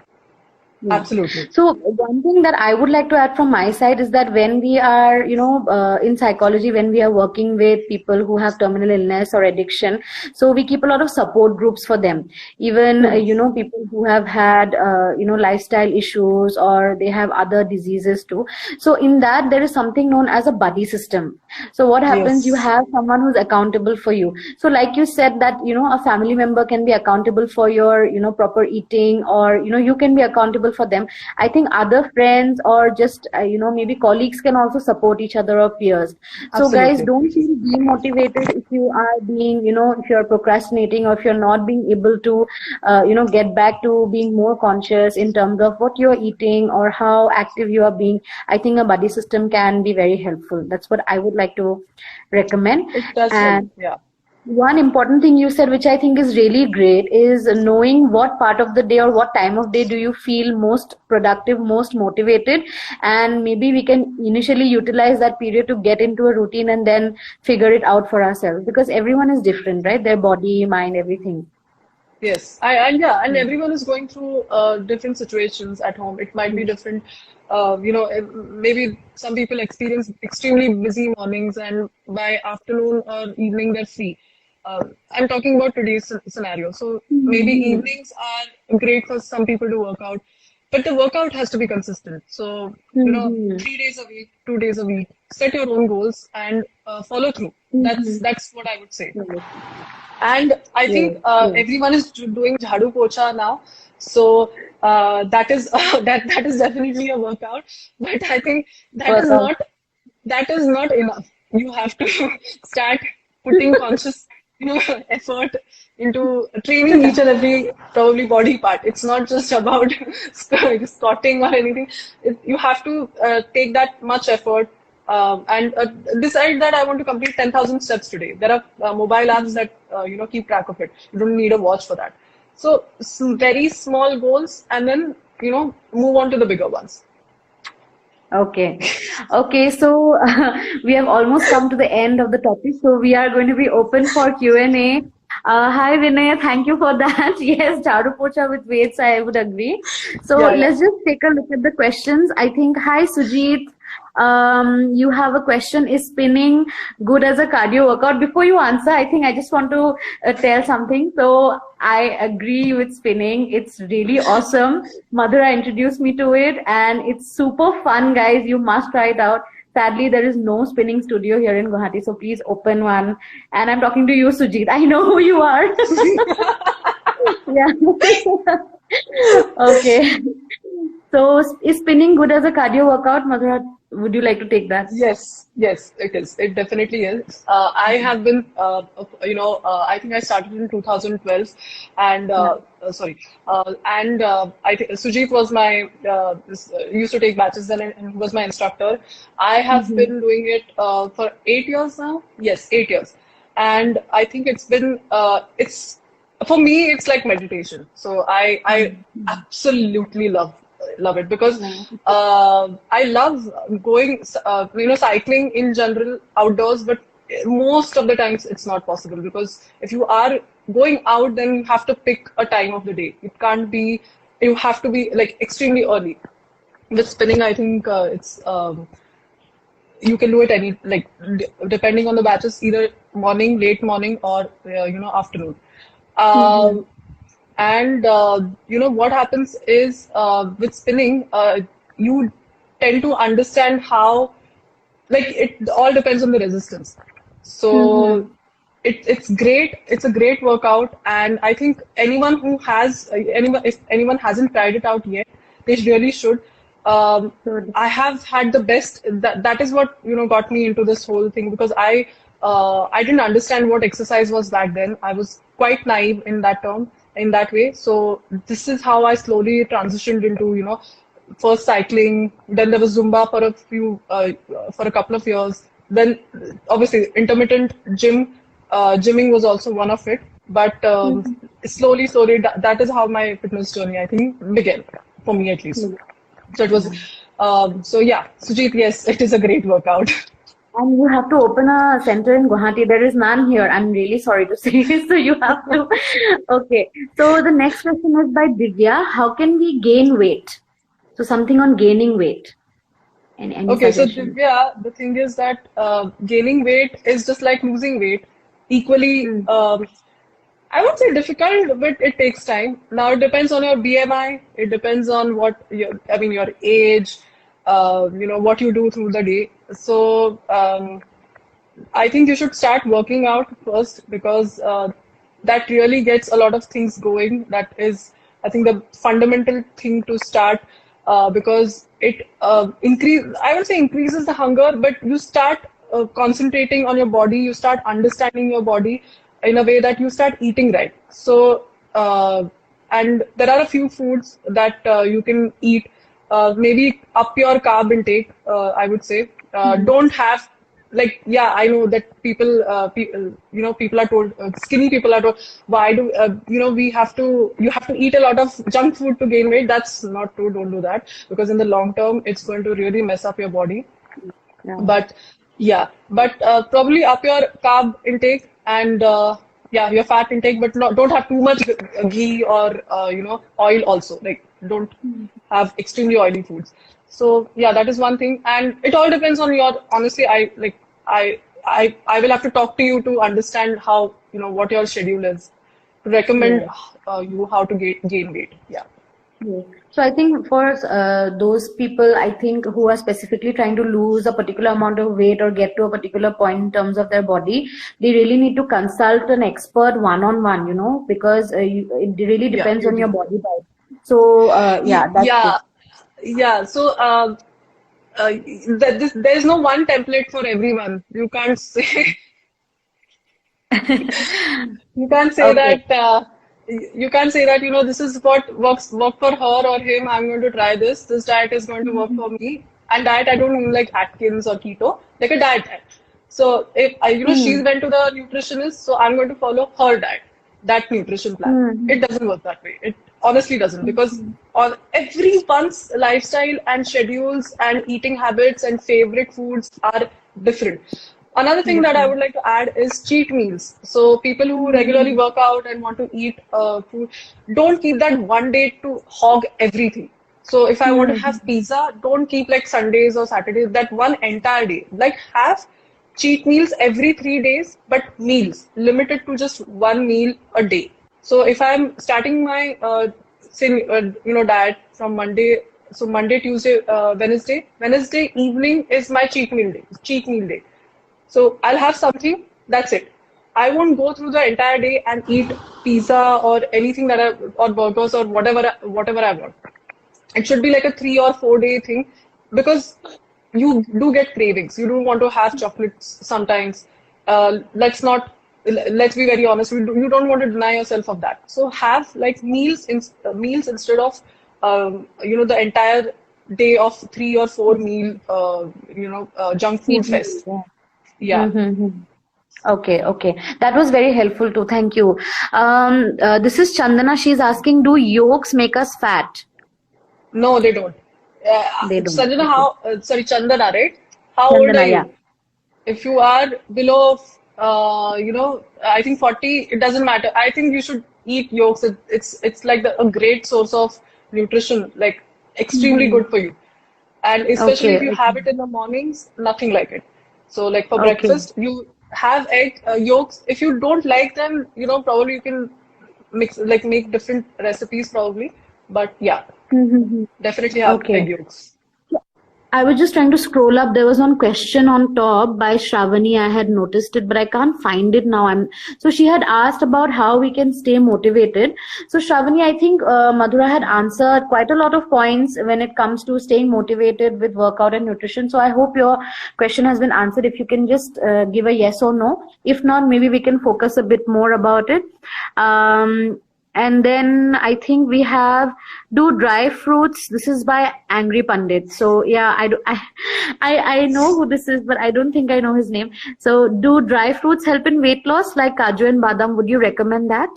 Yeah. absolutely. So one thing that I would like to add from my side is that when we are, in psychology, when we are working with people who have terminal illness or addiction, so we keep a lot of support groups for them. Even, people who have had, lifestyle issues, or they have other diseases too. So in that, there is something known as a buddy system. So what happens? You Yes. have someone who's accountable for you. So like you said that, a family member can be accountable for your, proper eating, or, you can be accountable for them. I think other friends or just, maybe colleagues can also support each other or peers. So guys, Absolutely. don't feel demotivated if you are being, if you're procrastinating, or if you're not being able to, get back to being more conscious in terms of what you're eating or how active you are being. I think a buddy system can be very helpful. That's what I would like to recommend. It does help. And Yeah. one important thing you said, which I think is really great, is knowing what part of the day or what time of day do you feel most productive, most motivated, and maybe we can initially utilize that period to get into a routine and then figure it out for ourselves, because everyone is different, right? Their body, mind, everything. Yes. And yeah, and everyone is going through different situations at home. It might be different. Maybe some people experience extremely busy mornings, and by afternoon or evening they're free. I'm talking about today's scenario. So maybe Mm-hmm. evenings are great for some people to work out, but the workout has to be consistent. So, Mm-hmm. 3 days a week, 2 days a week, set your own goals and follow through. Mm-hmm. That's what I would say. Yes, And I think yes, yes. everyone is doing jhadu pocha now, so that is that is definitely a workout. But I think Workout. that is not enough. You have to start putting conscious, effort into training each and every probably body part. It's not just about squatting or anything. You have to take that much effort and decide that I want to complete 10,000 steps today. There are mobile apps that keep track of it. You don't need a watch for that. So very small goals, and then move on to the bigger ones. Okay. Okay, so we have almost come to the end of the topic, so we are going to be open for Q&A. Hi Vinay, thank you for that. Yes, Charu Pocha with weights, I would agree. So Yeah, yeah. let's just take a look at the questions. I think, hi Sujit, you have a question. Is spinning good as a cardio workout? Before you answer, I think I just want to tell something. So I agree with spinning. It's really awesome. Madhura introduced me to it, and it's super fun, guys. You must try it out. Sadly, there is no spinning studio here in Guwahati, so please open one. And I'm talking to you, Sujit. I know who you are. Yeah. Okay. So, is spinning good as a cardio workout, Madhura? Would you like to take that? Yes, yes, it is. It definitely is. I have been, I think I started in 2012, and Yeah. sorry, and I think Sujit was my used to take batches then, and he was my instructor. I have Mm-hmm. been doing it for 8 years now. Yes, 8 years, and I think it's for me it's like meditation. So I absolutely love it because I love going, cycling in general outdoors, but most of the times it's not possible because if you are going out, then you have to pick a time of the day. It can't be, you have to be like extremely early. With spinning, I think you can do it any like depending on the batches, either morning, late morning, or afternoon. Mm-hmm. Um, and what happens is with spinning, you tend to understand how, like, it all depends on the resistance. Mm-hmm. So it's great. It's a great workout, and I think anyone who has anyone if anyone hasn't tried it out yet, they really should. Um, Good. I have had the best. That is what got me into this whole thing, because I didn't understand what exercise was back then. I was quite naive in that term, in that way. So this is how I slowly transitioned into first cycling, then there was Zumba for a couple of years. Then obviously intermittent gymming was also one of it. But slowly, that is how my fitness journey, I think, began, for me at least. So it was, so yeah, Sujit, yes, it is a great workout. And you have to open a center in Guwahati. There is none here. I'm really sorry to say. So you have to. Okay. So the next question is by Divya. How can we gain weight? So something on gaining weight. And any Okay, so suggestion? Divya, the thing is that gaining weight is just like losing weight. Equally, Mm. I won't say difficult, but it takes time. Now it depends on your BMI. It depends on your age, what you do through the day. So I think you should start working out first, because that really gets a lot of things going. That is, I think, the fundamental thing to start, because it I would say increases the hunger, but you start concentrating on your body. You start understanding your body in a way that you start eating right. So, and there are a few foods that you can eat. Maybe up your carb intake, I would say. Don't have, like, yeah, I know that people are told, skinny people are told, why do you have to eat a lot of junk food to gain weight. That's not true. Don't do that, because in the long term it's going to really mess up your body. Yeah. But yeah, but probably up your carb intake, and yeah, your fat intake, but don't have too much ghee or oil also. Like, don't have extremely oily foods. So yeah, that is one thing, and it all depends on your. Honestly, I will have to talk to you to understand how, what your schedule is, to recommend Yes. you how to gain weight. Yeah. Yes. So I think for those people, I think who are specifically trying to lose a particular amount of weight or get to a particular point in terms of their body, they really need to consult an expert one-on-one, because it really Yeah, depends you on your do. body type. So yeah, that's Yeah, it. yeah. So there's no one template for everyone. You can't say you can't say Okay. that you can't say that this is what work for her or him. I'm going to try this. This diet is going to work for me. And diet, I don't mean like Atkins or keto, like a diet. So if she Hmm. went to the nutritionist, so I'm going to follow her diet, that nutrition plan. Hmm. It doesn't work that way. It honestly doesn't, because Hmm. on everyone's lifestyle and schedules and eating habits and favorite foods are different. Another thing that I Different. would like to add is cheat meals. So people who regularly Hmm. work out and want to eat food, don't keep that one day to hog everything. So if I want to Hmm. have pizza, don't keep like Sundays or Saturdays, that one entire day. Like, have cheat meals every 3 days, but meals limited to just one meal a day. So if I'm starting my diet from Monday, so Monday, Tuesday, Wednesday evening is my cheat meal day. So I'll have something, that's it. I won't go through the entire day and eat pizza or anything or burgers or whatever I want. It should be like a 3 or 4 day thing, because you do get cravings. You do want to have chocolates sometimes. Let's be very honest. You don't want to deny yourself of that. So have like meals instead of the entire day of 3 or 4 meal junk food Cheat meal. fest. Yeah. Yeah. Mm-hmm. Okay, okay. That was very helpful too. Thank you. This is Chandana. She's asking, do yolks make us fat? No, they don't. They don't. Sanjana, Okay. sorry, Chandana, right? How old are Chandana, yeah. you? If you are below, I think 40, it doesn't matter. I think you should eat yolks. It's like a great source of nutrition, like extremely Mm-hmm. good for you. And especially if Okay. you have it in the mornings, nothing like it. So like for Okay. breakfast, you have egg yolks. If you don't like them, probably you can make different recipes probably. But yeah, Mm-hmm. definitely have egg Okay. yolks. I was just trying to scroll up. There was one question on top by Shravani. I had noticed it, but I can't find it now. So she had asked about how we can stay motivated. So Shravani, I think Madhura had answered quite a lot of points when it comes to staying motivated with workout and nutrition. So I hope your question has been answered. If you can just give a yes or no. If not, maybe we can focus a bit more about it. And then I think we have do dry fruits. This is by Angry Pandit. So yeah, I know who this is, but I don't think I know his name. So do dry fruits help in weight loss like kaju and badam? Would you recommend that?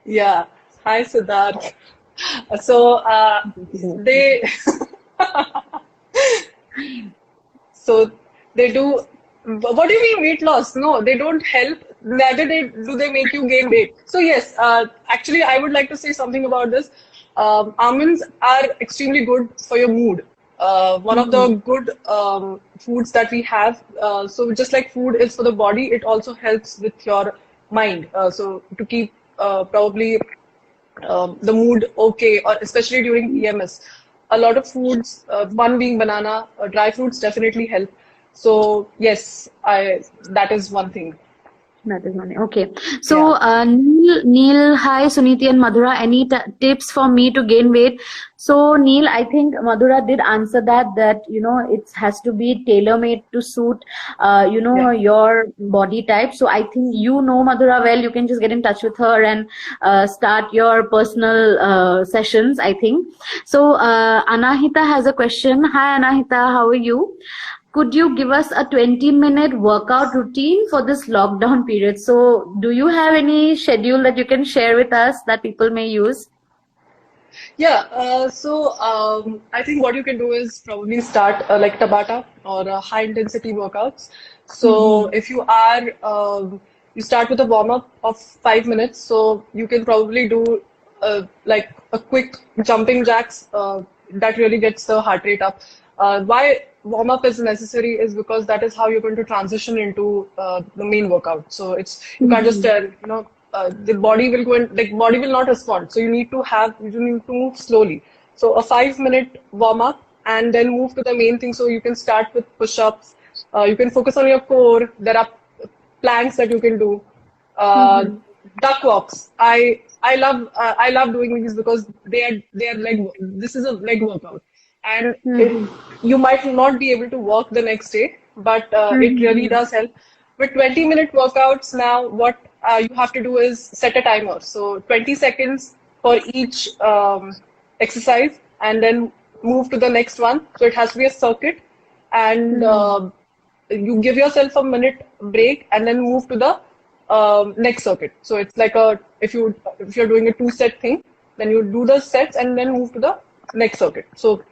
Yeah. Hi, Siddharth. So they so they do. What do you mean weight loss? No, they don't help. Neither do they make you gain weight. So yes, actually, I would like to say something about this. Almonds are extremely good for your mood. One of the Hmm. good foods that we have. So just like food is for the body, it also helps with your mind. So to keep probably the mood okay, or especially during PMS. A lot of foods, one being banana, dry fruits definitely help. So yes, I that is one thing. That is money. Okay. Yeah. So, Neil, hi, Suniti and Madhura. Any tips for me to gain weight? So, Neil, I think Madhura did answer that it has to be tailor-made to suit, Yeah. your body type. So, I think Madhura well. You can just get in touch with her and start your personal sessions, I think. So, Anahita has a question. Hi, Anahita. How are you? Could you give us a 20-minute workout routine for this lockdown period? So, do you have any schedule that you can share with us that people may use? Yeah, I think what you can do is probably start like Tabata or high intensity workouts. So Mm-hmm. if you start with a warm up of 5 minutes, so you can probably do like a quick jumping jacks that really gets the heart rate up. Why warm up is necessary is because that is how you're going to transition into the main workout. So you can't just Mm-hmm. the body will go in, like body will not respond. So you need to move slowly. So a 5 minute warm up and then move to the main thing. So you can start with push ups. You can focus on your core. There are planks that you can do. Uh, Mm-hmm. Duck walks. I love doing these because they are leg. This is a leg workout, and Mm-hmm. you might not be able to walk the next day, but it really Mm-hmm. does help. With 20-minute workouts now, what you have to do is set a timer. So 20 seconds for each exercise, and then move to the next one. So it has to be a circuit, and you give yourself a minute break, and then move to the next circuit. So it's like if you're doing a two-set thing, then you do the sets and then move to the next circuit. So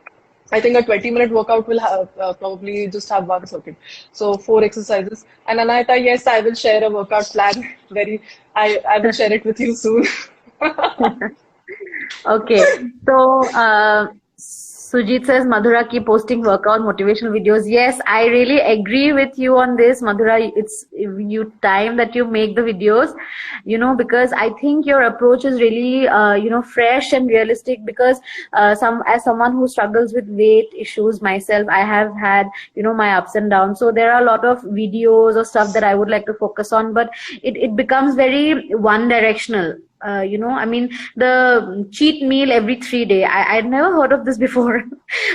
I think a 20-minute workout will have probably just have one circuit. So four exercises. And Anahita, yes, I will share a workout plan. I will share it with you soon. Okay. So, Sujit says, Madhura, keep posting workout motivational videos. Yes, I really agree with you on this, Madhura. It's you time that you make the videos, because I think your approach is really, fresh and realistic because as someone who struggles with weight issues myself, I have had, my ups and downs. So there are a lot of videos or stuff that I would like to focus on, but it becomes very one directional. I mean, the cheat meal every 3 day. I'd never heard of this before,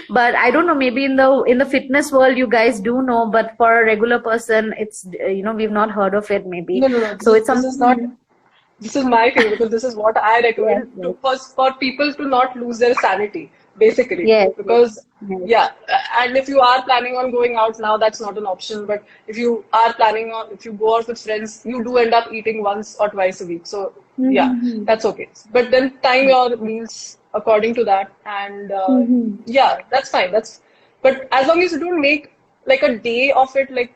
but I don't know. Maybe in the fitness world, you guys do know, but for a regular person, it's we've not heard of it. Maybe No, no, no. so it's This is not. something. This is my thing because this is what I Yes, recommend yes, for people to not lose their sanity, basically. yes, yes, Because, yes. yeah, and if you are planning on going out now, that's not an option. But if you go out with friends, you do end up eating once or twice a week. So, yeah, Mm-hmm. that's okay. But then time your meals according to that. And Mm-hmm. yeah, that's fine. But as long as you don't make like a day of it, like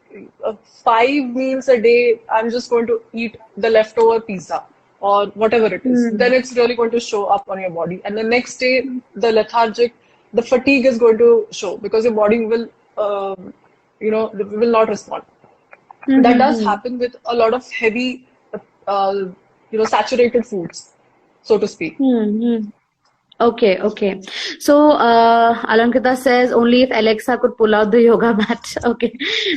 5 meals a day, I'm just going to eat the leftover pizza or whatever it is, then Mm-hmm. it's really going to show up on your body. And the next day, the lethargic, the fatigue is going to show because your body will, will not respond. That does happen with a lot of heavy, saturated foods, so to speak. Okay, okay. So, Alankita says only if Alexa could pull out the yoga mat. Okay.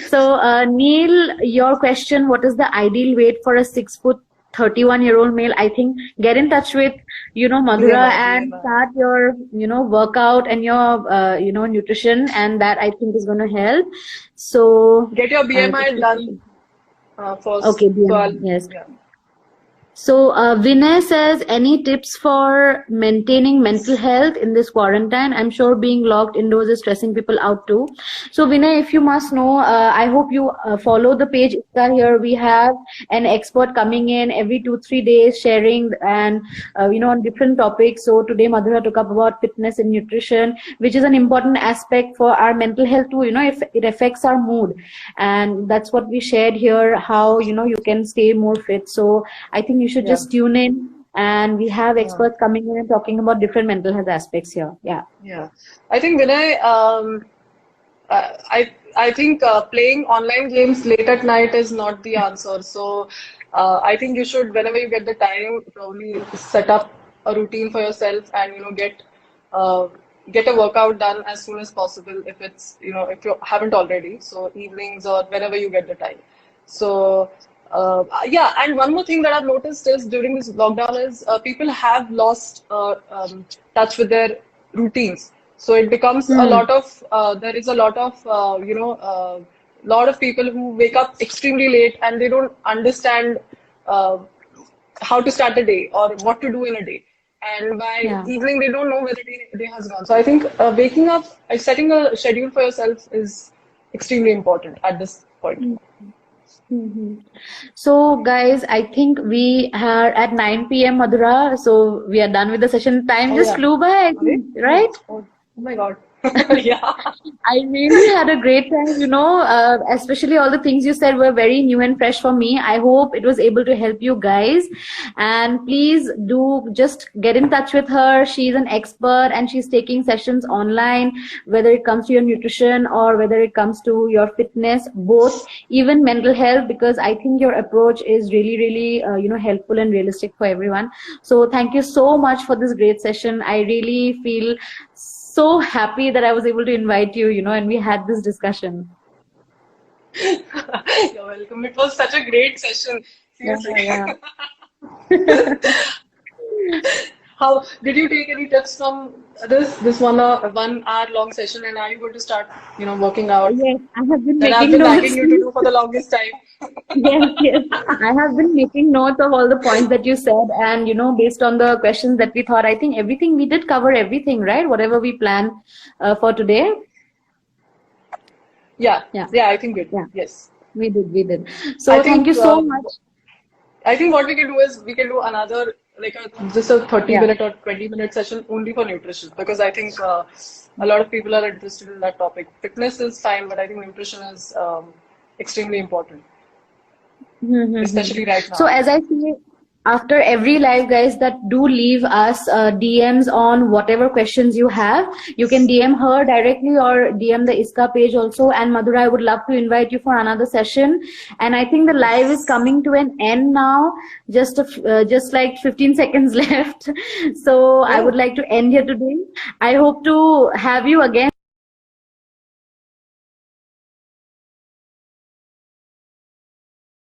So, Neil, your question, what is the ideal weight for a 6', 31-year-old male? I think get in touch with, Madhura and start your, workout and your, nutrition, and that I think is going to help. So, get your BMI done first. Okay, BMI, yes. Yeah. So Vinay says, any tips for maintaining mental health in this quarantine? I'm sure being locked indoors is stressing people out too. So Vinay, if you must know, I hope you follow the page ISKA here. We have an expert coming in every 2-3 days sharing and, on different topics. So today Madhura took up about fitness and nutrition, which is an important aspect for our mental health too. If it affects our mood, and that's what we shared here, how, you can stay more fit. So I think you should just tune in, and we have experts coming in and talking about different mental health aspects here. Yeah. I think Vinay, I think playing online games late at night is not the answer. So I think you should, whenever you get the time, probably set up a routine for yourself and get a workout done as soon as possible if it's if you haven't already. So evenings or whenever you get the time. So. And one more thing that I've noticed is during this lockdown is people have lost touch with their routines. So it becomes a lot of, there is a lot of, lot of people who wake up extremely late and they don't understand how to start a day or what to do in a day. And by evening, they don't know where the day has gone. So I think waking up, setting a schedule for yourself is extremely important at this point. So guys, I think we are at 9 p.m. Madhura, so we are done with the session. Time just flew by, I think, right? Oh my God. Yeah. I really had a great time, especially all the things you said were very new and fresh for me. I hope it was able to help you guys, and please do just get in touch with her. She's an expert and she's taking sessions online, whether it comes to your nutrition or whether it comes to your fitness, both, even mental health, because I think your approach is really, really, helpful and realistic for everyone. So thank you so much for this great session. I really feel so happy that I was able to invite you, and we had this discussion. You're welcome. It was such a great session. Seriously. Yeah. How did you take any tips from this 1 hour long session, and are you going to start, working out? Yes, I have been that I've been nagging you to do for the longest time. Yes. I have been making notes of all the points that you said, and based on the questions that we thought, I think everything we did cover everything, right? Whatever we planned for today. Yeah. I think we did. Yeah. Yes, we did. So thank you so much. I think what we can do is we can do another just a 30-minute or 20-minute session only for nutrition, because I think a lot of people are interested in that topic. Fitness is fine, but I think nutrition is extremely important, especially right now. So as I say, after every live, guys, that do leave us DMs on whatever questions you have. You can DM her directly or DM the ISKA page also. And Madhura, I would love to invite you for another session. And I think the live is coming to an end now. Just like 15 seconds left. So I would like to end here today. I hope to have you again.